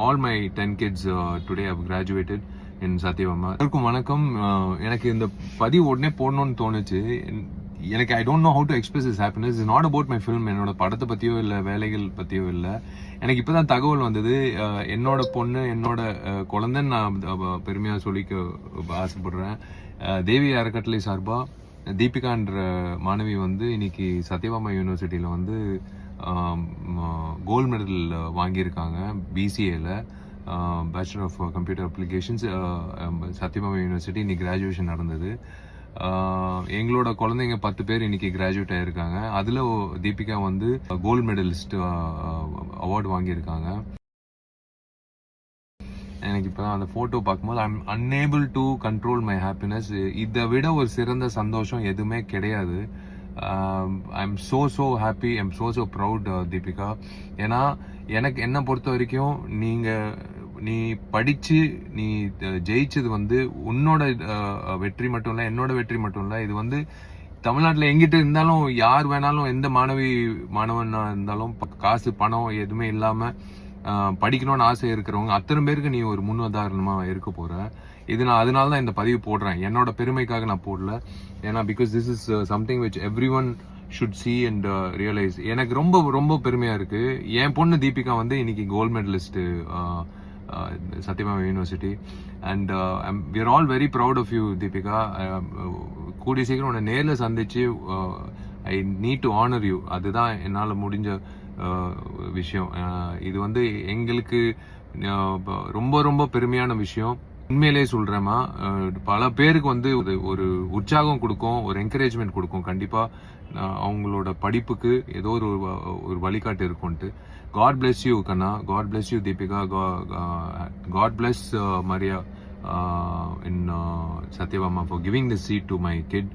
All my 10 kids today have graduated in Satyavama. எல்லாருக்கும் வணக்கம். எனக்கு இந்த பதிவு உடனே போடணும்னு தோணுச்சு. எனக்கு I don't know how to express this happiness. Is not about my film. என்னோட படத்தை பற்றியோ இல்லை வேலைகள் பற்றியோ இல்லை. எனக்கு இப்போ தான் தகவல் வந்தது. என்னோட பொண்ணு என்னோட குழந்தைன்னு நான் பெருமையாக சொல்லிக்க ஆசைப்படுறேன். தேவி அறக்கட்டளை சார்பாக தீபிகான்ற மாணவி வந்து இன்னைக்கு சத்யபாமா யூனிவர்சிட்டியில் வந்து கோல்டு மெடல் வாங்கியிருக்காங்க. பிசிஏல bachelor of computer applications Sathyabama university இன்னைக்கு கிராஜுவேஷன் நடந்தது. எங்களோட குழந்தைங்க 10 பேர் இன்னைக்கு கிராஜுவேட் ஆயிருக்காங்க. அதில் தீபிகா வந்து கோல்டு மெடலிஸ்ட் அவார்டு வாங்கியிருக்காங்க. எனக்கு இப்போ அந்த ஃபோட்டோ பார்க்கும்போது I'm unable to control my happiness. இதை விட ஒரு சிறந்த சந்தோஷம் எதுவுமே கிடையாது. I'm so happy, I'm so proud Deepika. ஏன்னா எனக்கு என்னை பொறுத்த வரைக்கும் நீ படித்து நீ ஜெயிச்சது வந்து உன்னோட வெற்றி மட்டும் இல்லை, என்னோட வெற்றி மட்டும் இல்லை. இது வந்து தமிழ்நாட்டில் எங்கிட்ட இருந்தாலும் யார் வேணாலும் எந்த மாணவனா இருந்தாலும் காசு பணம் எதுவுமே இல்லாமல் படிக்கணும்னு ஆசை இருக்கிறவங்க அத்தனை பேருக்கு நீ ஒரு முன் உதாரணமாக இருக்க போற. இது நான் அதனால தான் இந்த பதிவு போடுறேன். என்னோட பெருமைக்காக நான் போடல. ஏன்னா because this is something which every one should see and realise. எனக்கு ரொம்ப ரொம்ப பெருமையா இருக்கு. என் பொண்ணு தீபிகா வந்து இன்னைக்கு gold medalist Sathyabama university. And we are all very proud of you Deepika. கூடிய சீக்கிரம் உன்னை நேரில் சந்திச்சு I need to honour you. அதுதான் என்னால் முடிஞ்ச விஷயம். இது வந்து எங்களுக்கு ரொம்ப ரொம்ப பெருமையான விஷயம். உண்மையிலே சொல்றேமா, பல பேருக்கு வந்து ஒரு உற்சாகம் கொடுக்கும், ஒரு என்கரேஜ்மெண்ட் கொடுக்கும். கண்டிப்பா அவங்களோட படிப்புக்கு ஏதோ ஒரு வழிகாட்டு இருக்கும்ட்டு. காட் பிளெஸ் யூ கண்ணா, God bless you Deepika, God bless Maria in Satyabama for giving this seat to my kid.